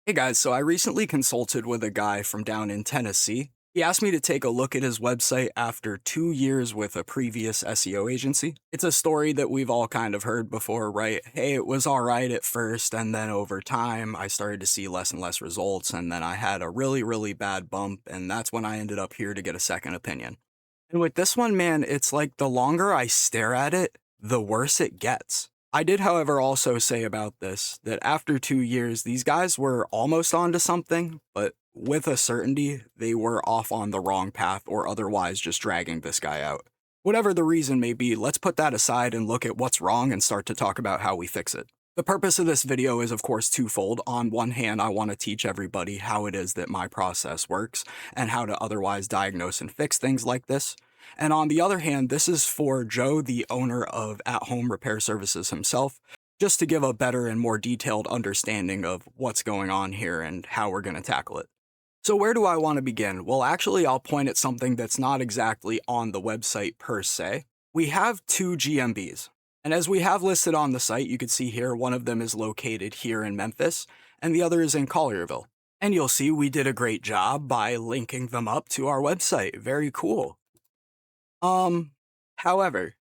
Hey guys, so I recently consulted with a guy from down in Tennessee. He asked me to take a look at his website after 2 years with a previous SEO agency. It's a story that we've all kind of heard before, right? Hey, it was all right at first, and then over time, I started to see less and less results, and then I had a really, really bad bump, and that's when I ended up here to get a second opinion. And with this one, man, it's like the longer I stare at it, the worse it gets. I did, however, also say about this that after 2 years, these guys were almost onto something, but with a certainty, they were off on the wrong path or otherwise just dragging this guy out. Whatever the reason may be, let's put that aside and look at what's wrong and start to talk about how we fix it. The purpose of this video is, of course, twofold. On one hand, I want to teach everybody how it is that my process works and how to otherwise diagnose and fix things like this. And on the other hand, this is for Joe, the owner of At Home Repair Services himself, just to give a better and more detailed understanding of what's going on here and how we're going to tackle it. So where do I want to begin? Well, actually, I'll point at something that's not exactly on the website per se. We have two GMBs. And as we have listed on the site, you can see here, one of them is located here in Memphis, and the other is in Collierville. And you'll see we did a great job by linking them up to our website. Very cool. However,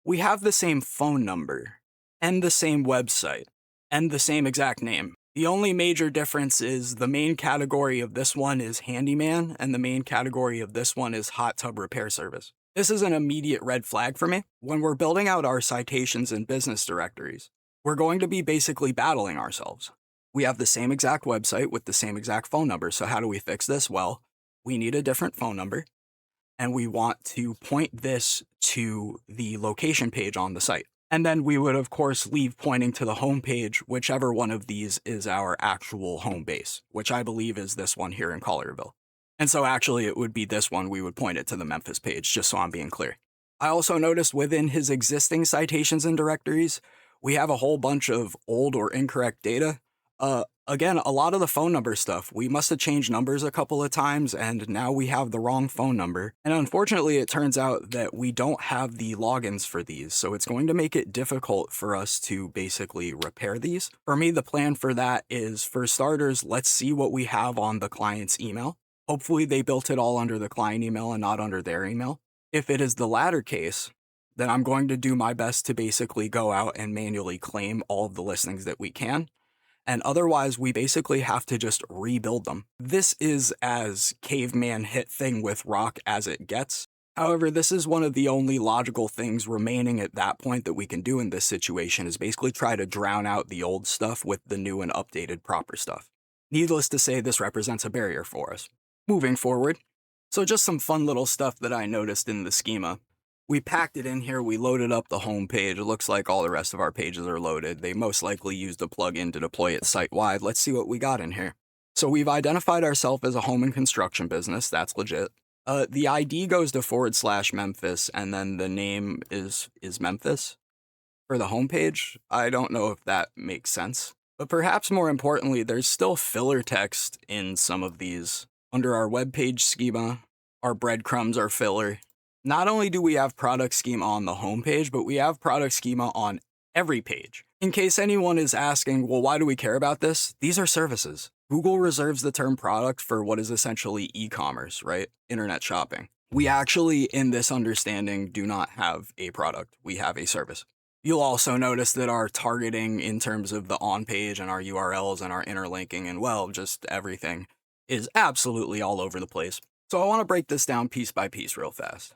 we have the same phone number and the same website and the same exact name. The only major difference is the main category of this one is handyman and the main category of this one is hot tub repair service. This is an immediate red flag for me. When we're building out our citations and business directories, we're going to be basically battling ourselves. We have the same exact website with the same exact phone number. So how do we fix this? Well, we need a different phone number, and we want to point this to the location page on the site. And then we would, of course, leave pointing to the home page, whichever one of these is our actual home base, which I believe is this one here in Collierville. And so actually it would be this one, we would point it to the Memphis page, just so I'm being clear. I also noticed within his existing citations and directories, we have a whole bunch of old or incorrect data. Again, a lot of the phone number stuff, we must have changed numbers a couple of times and now we have the wrong phone number. And unfortunately, it turns out that we don't have the logins for these. So it's going to make it difficult for us to basically repair these. For me, the plan for that is, for starters, let's see what we have on the client's email. Hopefully they built it all under the client email and not under their email. If it is the latter case, then I'm going to do my best to basically go out and manually claim all of the listings that we can. And otherwise, we basically have to just rebuild them. This is as caveman hit thing with rock as it gets. However, this is one of the only logical things remaining at that point that we can do in this situation, is basically try to drown out the old stuff with the new and updated proper stuff. Needless to say, this represents a barrier for us. Moving forward, so just some fun little stuff that I noticed in the schema. We packed it in here, we loaded up the home page. It looks like all the rest of our pages are loaded. They most likely used a plugin to deploy it site-wide. Let's see what we got in here. So we've identified ourselves as a home and construction business. That's legit. The ID goes to /Memphis, and then the name is Memphis. For the homepage, I don't know if that makes sense. But perhaps more importantly, there's still filler text in some of these. Under our web page schema, our breadcrumbs are filler. Not only do we have product schema on the homepage, but we have product schema on every page. In case anyone is asking, well, why do we care about this? These are services. Google reserves the term product for what is essentially e-commerce, right? Internet shopping. We actually, in this understanding, do not have a product. We have a service. You'll also notice that our targeting in terms of the on-page and our URLs and our interlinking and, well, just everything is absolutely all over the place. So I want to break this down piece by piece real fast.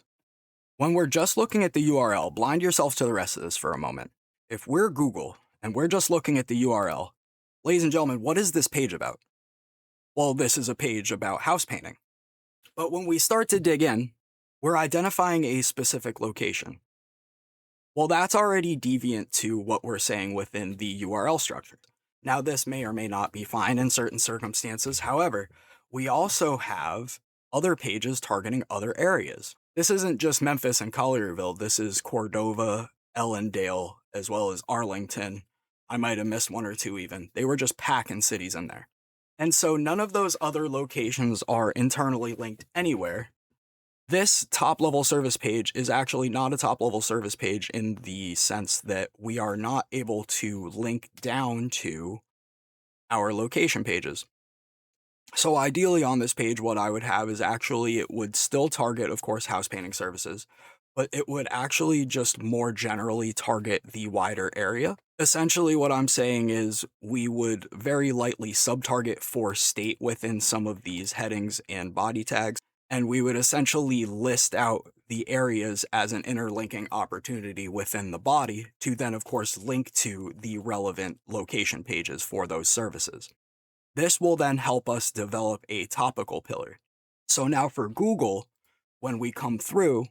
When we're just looking at the URL, blind yourself to the rest of this for a moment. If we're Google and we're just looking at the URL, ladies and gentlemen, what is this page about? Well, this is a page about house painting. But when we start to dig in, we're identifying a specific location. Well, that's already deviant to what we're saying within the URL structure. Now, this may or may not be fine in certain circumstances. However, we also have other pages targeting other areas. This isn't just Memphis and Collierville. This is Cordova, Ellendale, as well as Arlington. I might have missed one or two even. They were just packing cities in there. And so none of those other locations are internally linked anywhere. This top-level service page is actually not a top-level service page in the sense that we are not able to link down to our location pages. So ideally on this page, what I would have is actually it would still target, of course, house painting services, but it would actually just more generally target the wider area. Essentially, what I'm saying is we would very lightly sub-target for state within some of these headings and body tags, and we would essentially list out the areas as an interlinking opportunity within the body to then, of course, link to the relevant location pages for those services. This will then help us develop a topical pillar. So now for Google, when we come through,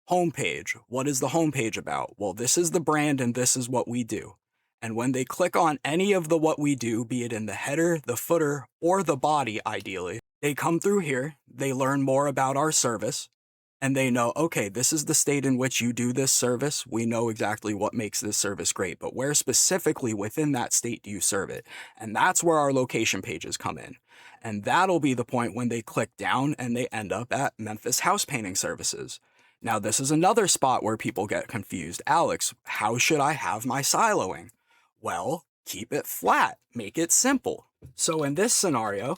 homepage, what is the homepage about? Well, this is the brand and this is what we do. And when they click on any of the what we do, be it in the header, the footer, or the body, ideally, they come through here, they learn more about our service, and they know, okay, this is the state in which you do this service. We know exactly what makes this service great, but where specifically within that state do you serve it? And that's where our location pages come in. And that'll be the point when they click down and they end up at Memphis House Painting Services. Now, this is another spot where people get confused. Alex, how should I have my siloing? Well, keep it flat, make it simple. So in this scenario,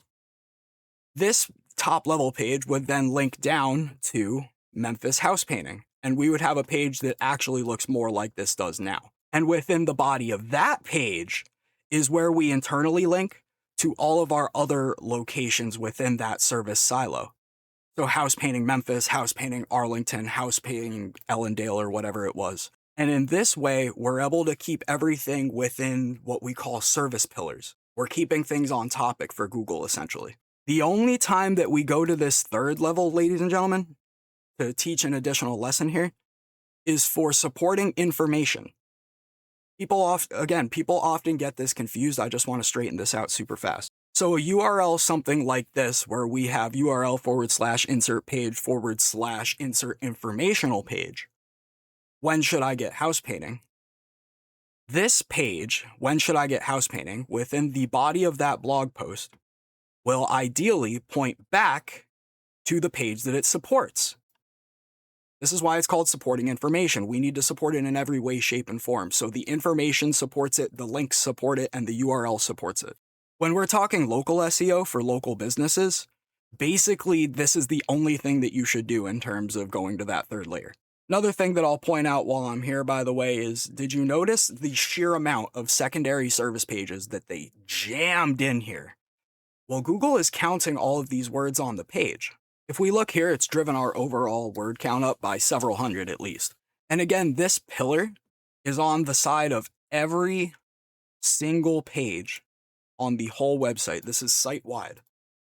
this top level page would then link down to Memphis House Painting, and we would have a page that actually looks more like this does now. And within the body of that page is where we internally link to all of our other locations within that service silo. So House Painting Memphis, House Painting Arlington, House Painting Ellendale, or whatever it was. And in this way, we're able to keep everything within what we call service pillars. We're keeping things on topic for Google, essentially. The only time that we go to this third level, ladies and gentlemen, to teach an additional lesson here, is for supporting information. People often get this confused. I just want to straighten this out super fast. So a URL, something like this, where we have URL/insert page/insert informational page. When should I get house painting? This page, when should I get house painting, within the body of that blog post, will ideally point back to the page that it supports. This is why it's called supporting information. We need to support it in every way, shape, and form. So the information supports it, the links support it, and the URL supports it. When we're talking local SEO for local businesses, basically this is the only thing that you should do in terms of going to that third layer. Another thing that I'll point out while I'm here, by the way, is did you notice the sheer amount of secondary service pages that they jammed in here? Well, Google is counting all of these words on the page. If we look here, it's driven our overall word count up by several hundred at least. And again, this pillar is on the side of every single page on the whole website. This is site-wide.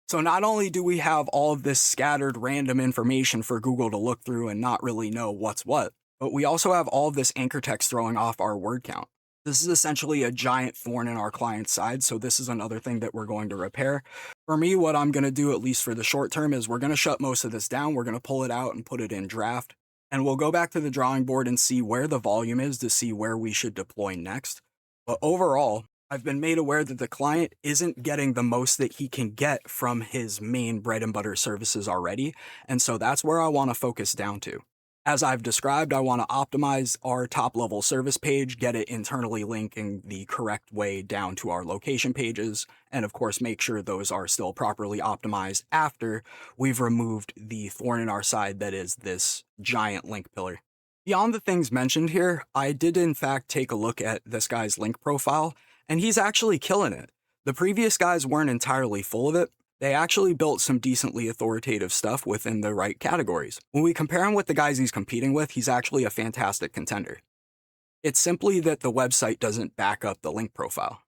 So not only do we have all of this scattered random information for Google to look through and not really know what's what, but we also have all of this anchor text throwing off our word count. This is essentially a giant thorn in our client's side, so this is another thing that we're going to repair. For me, what I'm going to do, at least for the short term, is we're going to shut most of this down. We're going to pull it out and put it in draft, and we'll go back to the drawing board and see where the volume is to see where we should deploy next. But overall, I've been made aware that the client isn't getting the most that he can get from his main bread and butter services already, and so that's where I want to focus down to. As I've described, I want to optimize our top-level service page, get it internally linking the correct way down to our location pages, and of course make sure those are still properly optimized after we've removed the thorn in our side that is this giant link pillar. Beyond the things mentioned here, I did in fact take a look at this guy's link profile, and he's actually killing it. The previous guys weren't entirely full of it. They actually built some decently authoritative stuff within the right categories. When we compare him with the guys he's competing with, he's actually a fantastic contender. It's simply that the website doesn't back up the link profile.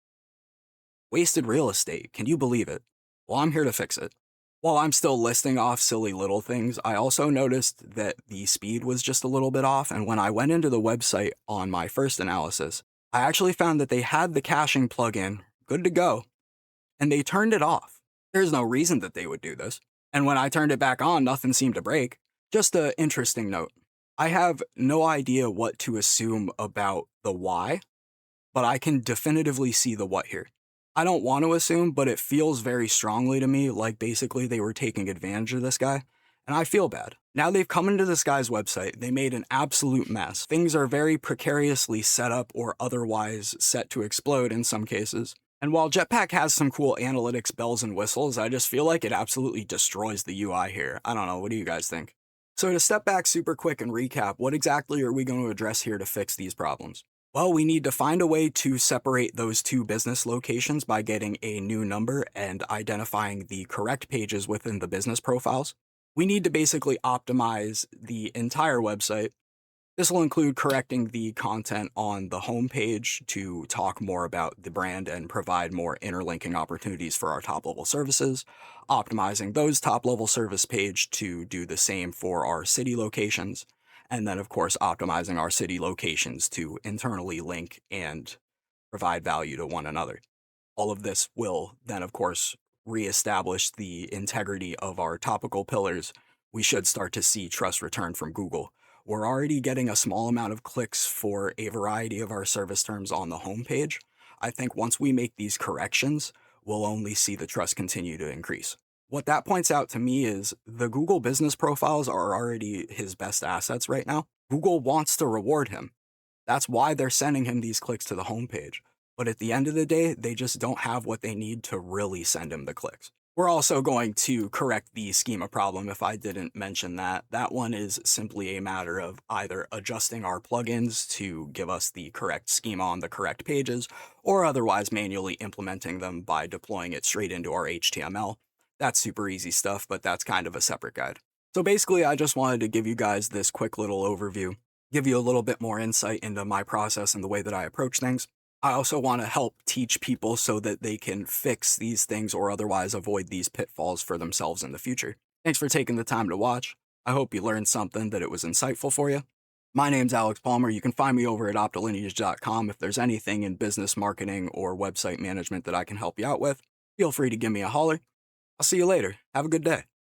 Wasted real estate, can you believe it? Well, I'm here to fix it. While I'm still listing off silly little things, I also noticed that the speed was just a little bit off, and when I went into the website on my first analysis, I actually found that they had the caching plugin good to go, and they turned it off. There's no reason that they would do this. And when I turned it back on, nothing seemed to break. Just an interesting note. I have no idea what to assume about the why, but I can definitively see the what here. I don't want to assume, but it feels very strongly to me like basically they were taking advantage of this guy, and I feel bad. Now they've come into this guy's website, they made an absolute mess. Things are very precariously set up or otherwise set to explode in some cases. And while Jetpack has some cool analytics bells and whistles, I just feel like it absolutely destroys the UI here. I don't know, what do you guys think? So to step back super quick and recap, what exactly are we going to address here to fix these problems? Well, we need to find a way to separate those two business locations by getting a new number and identifying the correct pages within the business profiles. We need to basically optimize the entire website. This will include correcting the content on the homepage to talk more about the brand and provide more interlinking opportunities for our top level services, optimizing those top level service page to do the same for our city locations, and then, of course, optimizing our city locations to internally link and provide value to one another. All of this will then, of course, reestablish the integrity of our topical pillars. We should start to see trust return from Google. We're already getting a small amount of clicks for a variety of our service terms on the homepage. I think once we make these corrections, we'll only see the trust continue to increase. What that points out to me is the Google business profiles are already his best assets right now. Google wants to reward him. That's why they're sending him these clicks to the homepage. But at the end of the day, they just don't have what they need to really send him the clicks. We're also going to correct the schema problem if I didn't mention that. That one is simply a matter of either adjusting our plugins to give us the correct schema on the correct pages, or otherwise manually implementing them by deploying it straight into our HTML. That's super easy stuff, but that's kind of a separate guide. So basically, I just wanted to give you guys this quick little overview, give you a little bit more insight into my process and the way that I approach things. I also want to help teach people so that they can fix these things or otherwise avoid these pitfalls for themselves in the future. Thanks for taking the time to watch. I hope you learned something, that it was insightful for you. My name's Alex Palmer. You can find me over at optilineage.com. If there's anything in business marketing or website management that I can help you out with, feel free to give me a holler. I'll see you later. Have a good day.